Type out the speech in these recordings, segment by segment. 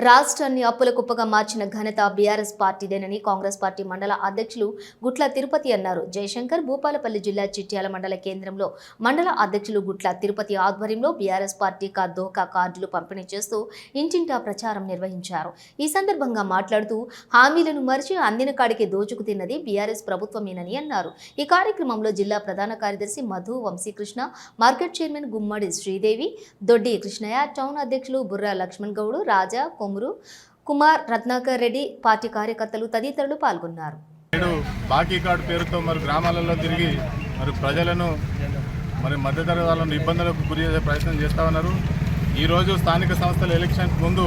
రాష్ట్రాన్ని అప్పుల కుప్పగా మార్చిన ఘనత బీఆర్ఎస్ పార్టీదేనని కాంగ్రెస్ పార్టీ మండల అధ్యక్షులు గుట్ల తిరుపతి అన్నారు. జయశంకర్ భూపాలపల్లి జిల్లా చిట్యాల మండల కేంద్రంలో మండల అధ్యక్షులు గుట్ల తిరుపతి ఆధ్వర్యంలో బీఆర్ఎస్ పార్టీ దోకా కార్డులు పంపిణీ చేస్తూ ఇంటింటా ప్రచారం నిర్వహించారు. ఈ సందర్భంగా మాట్లాడుతూ హామీలను మరిచి అందిన కాడికి దోచుకు తిన్నది బీఆర్ఎస్ ప్రభుత్వమేనని అన్నారు. ఈ కార్యక్రమంలో జిల్లా ప్రధాన కార్యదర్శి మధు వంశీకృష్ణ, మార్కెట్ చైర్మన్ గుమ్మడి శ్రీదేవి, దొడ్డి కృష్ణయ్య, టౌన్ అధ్యక్షులు బుర్రా లక్ష్మణ్ గౌడ్, రాజా, కొమురు, కుమార్, రత్నాకర్ రెడ్డి, పార్టీ కార్యకర్తలు తదితరులు పాల్గొన్నారు. బాకీ కార్డు పేరుతో మరి గ్రామాలలో తిరిగి మరి ప్రజలను మరి మధ్యతరగతి వాళ్ళను ఇబ్బందులకు గురి చేసే ప్రయత్నం చేస్తూ ఉన్నారు. ఈరోజు స్థానిక సంస్థల ఎలక్షన్ ముందు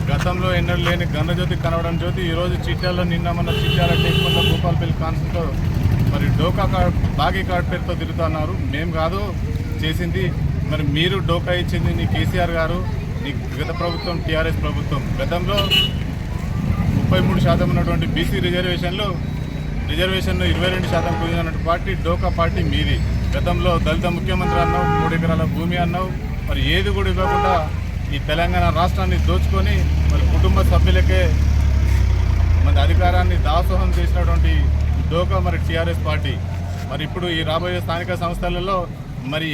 గతంలో ఎన్నడూ లేని గంధజ్యోతి కనవడం జ్యోతి ఈరోజు చిట్యాలలో నిన్న మన చిట్యాల టేక్కొండ భూపాలపల్లి కాన్స్టిట్యూన్సీతో మరి డోకా కార్డు బాకీ కార్డు పేరుతో తిరుగుతున్నారు. మేము కాదు చేసింది, మరి మీరు డోకా ఇచ్చింది నీ కేసీఆర్ గారు, గత ప్రభుత్వం టీఆర్ఎస్ ప్రభుత్వం. గతంలో 33% ఉన్నటువంటి బీసీ రిజర్వేషన్ను 22% కుదిరినటువంటి పార్టీ డోకా పార్టీ మీది. గతంలో దళిత ముఖ్యమంత్రి అన్నావు, 3 ఎకరాల భూమి అన్నావు, మరి ఏది కూడా ఇవ్వకుండా ఈ తెలంగాణ రాష్ట్రాన్ని దోచుకొని మరి కుటుంబ సభ్యులకే మరి అధికారాన్ని దాసోహం చేసినటువంటి డోకా మరి టీఆర్ఎస్ పార్టీ. మరి ఇప్పుడు ఈ రాబోయే స్థానిక సంస్థలలో మరి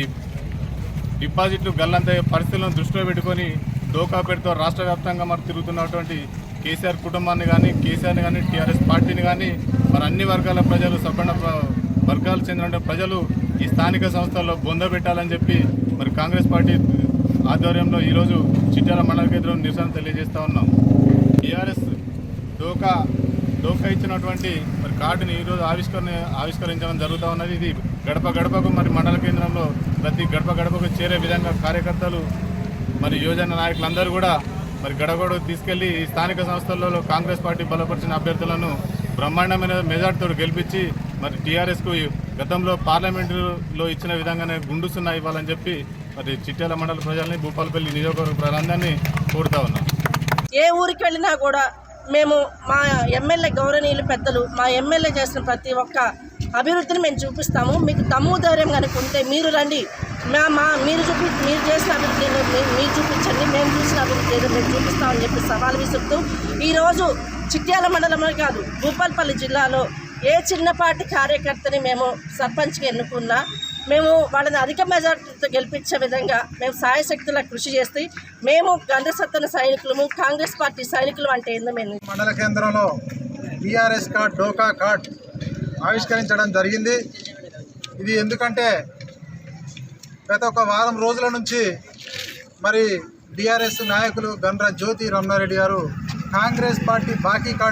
డిపాజిట్లు గల్లంత పరిస్థితులను దృష్టిలో పెట్టుకొని డోకా పేరుతో రాష్ట్ర వ్యాప్తంగా మరి తిరుగుతున్నటువంటి కేసీఆర్ కుటుంబాన్ని కానీ, కేసీఆర్ని కానీ, టీఆర్ఎస్ పార్టీని కానీ మరి అన్ని వర్గాల ప్రజలు, సబ్బండ వర్గాలు చెందిన ప్రజలు ఈ స్థానిక సంస్థల్లో బొందబెట్టాలని చెప్పి మరి కాంగ్రెస్ పార్టీ ఆధ్వర్యంలో ఈరోజు చిట్యాల మండల కేంద్రం నిరసన తెలియజేస్తూ ఉన్నాం. టీఆర్ఎస్ డోకా ఇచ్చినటువంటి మరి కార్డుని ఈరోజు ఆవిష్కరించడం జరుగుతూ ఉన్నది. ఇది గడప గడపకు మరి మండల కేంద్రంలో ప్రతి గడప గడపకు చేరే విధంగా కార్యకర్తలు మరి యువజన నాయకులందరూ కూడా మరి గడగడ తీసుకెళ్లి ఈ స్థానిక సంస్థలలో కాంగ్రెస్ పార్టీ బలపరిచిన అభ్యర్థులను బ్రహ్మాండమైన మెజార్టీతో గెలిపించి మరి టీఆర్ఎస్కు గతంలో పార్లమెంటులో ఇచ్చిన విధంగానే గుండుసున్నా ఇవ్వాలని చెప్పి మరి చిట్యాల మండల ప్రజల్ని, భూపాలపల్లి నియోజకవర్గ ప్రజలందరినీ కోరుతా ఉన్నాం. ఏ ఊరికి వెళ్ళినా కూడా మేము మా ఎమ్మెల్యే గౌరవనీయులు పెద్దలు మా ఎమ్మెల్యే చేసిన ప్రతి ఒక్క అభివృద్ధిని మేము చూపిస్తాము. మీకు దమ్ము ధైర్యం కనుక ఉంటే మీరు రండి, మీరు చేసిన అభివృద్ధిని మీరు చూపించండి, మేము చూసిన అభివృద్ధి ఏదో మేము చూపిస్తామని చెప్పి సవాల్ విసురుతూ ఈరోజు చిట్యాల మండలంలో కాదు భూపాలపల్లి జిల్లాలో ఏ చిన్నపాటి కార్యకర్తని మేము సర్పంచ్గా ఎన్నుకున్నా మేము వాళ్ళని అధిక మెజార్టీతో గెలిపించే విధంగా మేము సాయశక్తుల కృషి చేస్తే మేము గంధసత్తన సైనికులము, కాంగ్రెస్ పార్టీ సైనికులు అంటే ఏందో మేము మండల కేంద్రంలో టీఆర్ఎస్ కార్డ్, డోకా కార్డ్ ఆవిష్కరించడం జరిగింది. ఇది ఎందుకంటే గత ఒక వారం రోజుల నుంచి మరి టీఆర్ఎస్ నాయకులు గండ్ర జ్యోతి రమణారెడ్డి గారు కాంగ్రెస్ పార్టీ బాకీ కార్డు